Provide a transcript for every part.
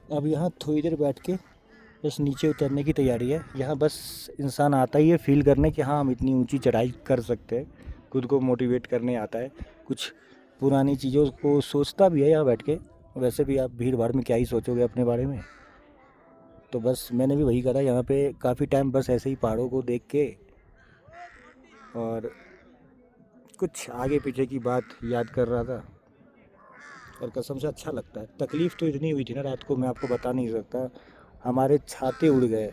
अब यहाँ थोड़ी देर बैठ के बस नीचे उतरने की तैयारी है। यहाँ बस इंसान आता ही है फील करने कि हाँ हम इतनी ऊंची चढ़ाई कर सकते हैं, खुद को मोटिवेट करने आता है। कुछ पुरानी चीज़ों को सोचता भी है यहाँ बैठ के। वैसे भी आप भीड़ भाड़ में क्या ही सोचोगे अपने बारे में। तो बस मैंने भी वही करा यहाँ पे काफ़ी टाइम, बस ऐसे ही पहाड़ों को देख के और कुछ आगे पीछे की बात याद कर रहा था। और कसम से अच्छा लगता है। तकलीफ़ तो इतनी हुई थी ना रात को, मैं आपको बता नहीं सकता। हमारे छाते उड़ गए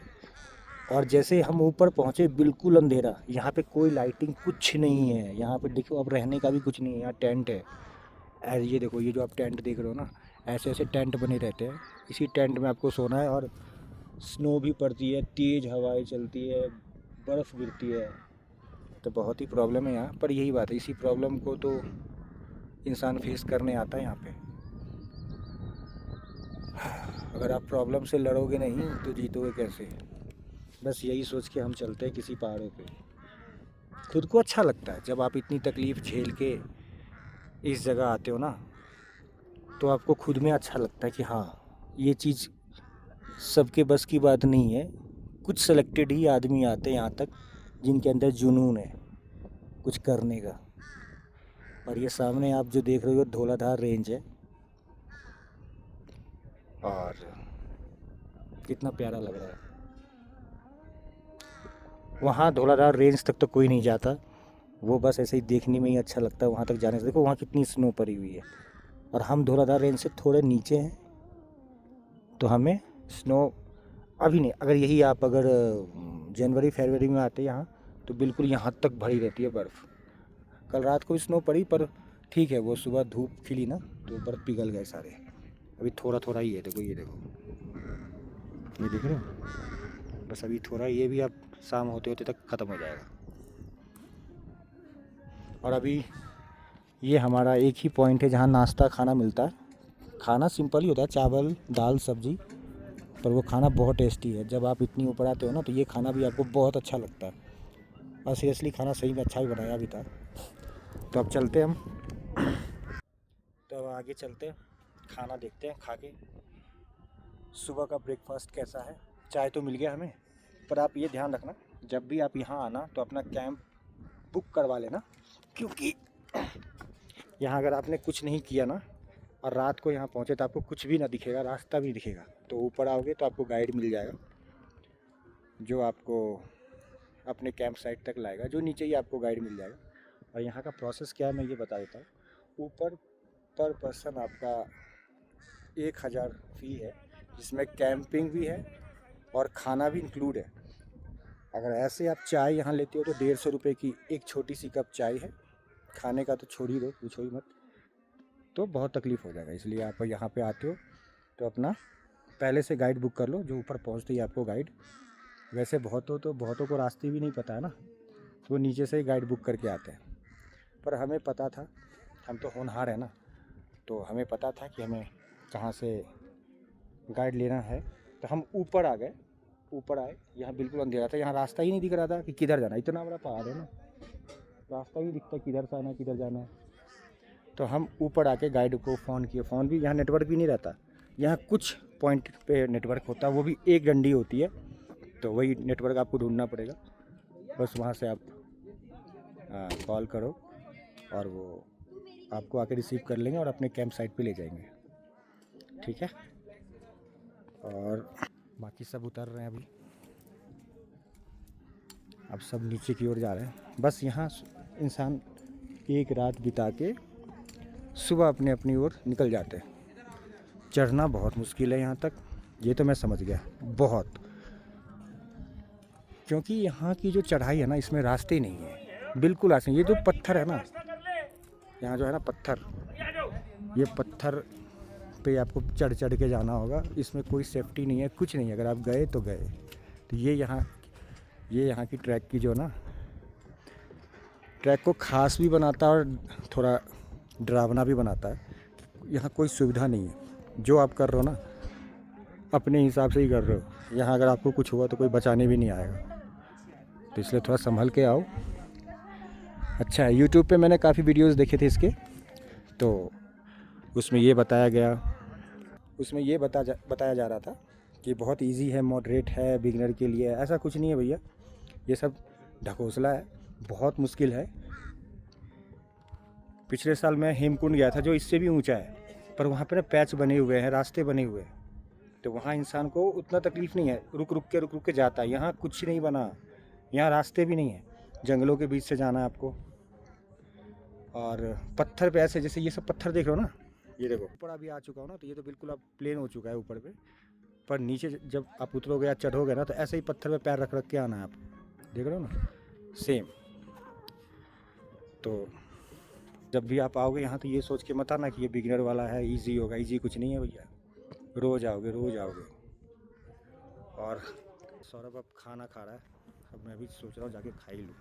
और जैसे हम ऊपर पहुँचे बिल्कुल अंधेरा। यहाँ पे कोई लाइटिंग कुछ नहीं है। यहाँ पे देखो अब रहने का भी कुछ नहीं है, यहाँ टेंट है। ये देखो, ये जो आप टेंट देख रहे हो ना, ऐसे ऐसे टेंट बने रहते हैं। इसी टेंट में आपको सोना है। और स्नो भी पड़ती है, तेज़ हवाएं चलती है, बर्फ़ गिरती है। तो बहुत ही प्रॉब्लम है यहाँ पर। यही बात है, इसी प्रॉब्लम को तो इंसान फेस करने आता है यहाँ पे। अगर आप प्रॉब्लम से लड़ोगे नहीं तो जीतोगे कैसे। बस यही सोच के हम चलते हैं किसी पहाड़ों पे। खुद को अच्छा लगता है जब आप इतनी तकलीफ़ झेल के इस जगह आते हो ना, तो आपको खुद में अच्छा लगता है कि हाँ ये चीज़ सबके बस की बात नहीं है। कुछ सेलेक्टेड ही आदमी आते हैं यहाँ तक जिनके अंदर जुनून है कुछ करने का। और ये सामने आप जो देख रहे हो धौलाधार रेंज है। और कितना प्यारा लग रहा है। वहाँ धौलाधार रेंज तक तो कोई नहीं जाता, वो बस ऐसे ही देखने में ही अच्छा लगता है। वहाँ तक जाने से देखो वहाँ कितनी स्नो पड़ी हुई है। और हम धौलाधार रेंज से थोड़े नीचे हैं, तो हमें स्नो अभी नहीं। अगर यही आप अगर जनवरी फरवरी में आते यहाँ तो बिल्कुल यहाँ तक भरी रहती है बर्फ़। कल रात को भी स्नो पड़ी, पर ठीक है, वो सुबह धूप खिली ना तो बर्फ़ पिघल गए सारे। अभी थोड़ा थोड़ा ही है, देखो ये देखो, ये देख रहे हो। बस अभी थोड़ा, ये भी अब शाम होते होते तक ख़त्म हो जाएगा। और अभी ये हमारा एक ही पॉइंट है जहाँ नाश्ता खाना मिलता है। खाना सिंपल ही होता है, चावल दाल सब्जी, पर वो खाना बहुत टेस्टी है। जब आप इतनी ऊपर आते हो ना तो ये खाना भी आपको बहुत अच्छा लगता है। और सीरियसली खाना सही में अच्छा ही बनाया भी था। तो अब चलते हैं हम। तो अब आगे चलते हैं, खाना देखते हैं खा के सुबह का ब्रेकफास्ट कैसा है। चाय तो मिल गया हमें, पर आप ये ध्यान रखना जब भी आप यहाँ आना तो अपना कैंप बुक करवा लेना। क्योंकि यहाँ अगर आपने कुछ नहीं किया ना और रात को यहाँ पहुँचे तो आपको कुछ भी ना दिखेगा, रास्ता भी दिखेगा। तो ऊपर आओगे तो आपको गाइड मिल जाएगा जो आपको अपने कैंप साइट तक लाएगा, जो नीचे ही आपको गाइड मिल जाएगा। और यहाँ का प्रोसेस क्या है मैं ये बता देता हूँ। ऊपर पर पर्सन आपका 1000 फ़ी है, जिसमें कैंपिंग भी है और खाना भी इंक्लूड है। अगर ऐसे आप चाय यहाँ लेते हो तो 150 रुपये की एक छोटी सी कप चाय है। खाने का तो छोड़ ही दो, पूछो ही मत। तो बहुत तकलीफ़ हो जाएगा, इसलिए आप यहाँ पे आते हो तो अपना पहले से गाइड बुक कर लो, जो ऊपर पहुँचते ही आपको गाइड। वैसे बहुतों को रास्ते भी नहीं पता है ना, तो वो नीचे से ही गाइड बुक करके आते हैं। पर हमें पता था, हम तो होनहार है ना, तो हमें पता था कि हमें कहाँ से गाइड लेना है। तो हम ऊपर आ गए, ऊपर आए, यहाँ बिल्कुल अंधेरा था, यहाँ रास्ता ही नहीं दिख रहा था कि किधर जाना है। इतना बड़ा पहाड़ है ना, रास्ता ही दिखता किधर से आना है किधर जाना है। तो हम ऊपर आके गाइड को फ़ोन किए। फ़ोन भी यहाँ नेटवर्क भी नहीं रहता। यहाँ कुछ पॉइंट पे नेटवर्क होता है, वो भी एक डंडी होती है, तो वही नेटवर्क आपको ढूंढना पड़ेगा। बस वहाँ से आप कॉल करो और वो आपको आके रिसीव कर लेंगे और अपने कैंप साइट पे ले जाएंगे। ठीक है। और बाकी सब उतर रहे हैं अभी, अब सब नीचे की ओर जा रहे हैं। बस यहाँ इंसान एक रात बिता के सुबह अपने अपनी ओर निकल जाते हैं। चढ़ना बहुत मुश्किल है यहाँ तक, ये तो मैं समझ गया बहुत। क्योंकि यहाँ की जो चढ़ाई है ना, इसमें रास्ते नहीं है, बिल्कुल रास्ते नहीं। ये जो पत्थर है ना, यहाँ जो है ना पत्थर, ये पत्थर पे आपको चढ़ चढ़ के जाना होगा। इसमें कोई सेफ्टी नहीं है, कुछ नहीं है। अगर आप गए तो गए। तो ये यहाँ की ट्रैक की जो ना, ट्रैक को ख़ास भी बनाता है और थोड़ा डरावना भी बनाता है। यहाँ कोई सुविधा नहीं है, जो आप कर रहे हो ना अपने हिसाब से ही कर रहे हो। यहाँ अगर आपको कुछ हुआ तो कोई बचाने भी नहीं आएगा, तो इसलिए थोड़ा संभल के आओ। अच्छा है, यूट्यूब पे मैंने काफ़ी वीडियोस देखे थे इसके, तो उसमें ये बताया गया उसमें ये बताया जा रहा था कि बहुत इजी है, मॉडरेट है बिगिनर के लिए। ऐसा कुछ नहीं है भैया, ये सब ढकोसला है, बहुत मुश्किल है। पिछले साल मैं हेमकुंड गया था जो इससे भी ऊंचा है, पर वहाँ पे ना पैच बने हुए हैं, रास्ते बने हुए हैं, तो वहाँ इंसान को उतना तकलीफ़ नहीं है, रुक रुक के जाता है। यहाँ कुछ नहीं बना, यहाँ रास्ते भी नहीं है, जंगलों के बीच से जाना है आपको। और पत्थर पे ऐसे, जैसे ये सब पत्थर देख रहे हो ना, ये देखो ऊपर अभी आ चुका हो ना, तो ये तो बिल्कुल अब प्लेन हो चुका है ऊपर पे, पर नीचे जब आप उतरोगे या चढ़ोगे ना, तो ऐसे ही पत्थर पे पैर रख रख के आना है आप, देख रहे हो ना, सेम। तो जब भी आप आओगे यहाँ तो ये सोच के मत आना कि ये बिगिनर वाला है, इजी होगा। इजी कुछ नहीं है भैया, रोज़ आओगे रोज़ आओगे। और सौरभ अब खाना खा रहा है, अब मैं भी सोच रहा हूँ जाके खा ही लूँ।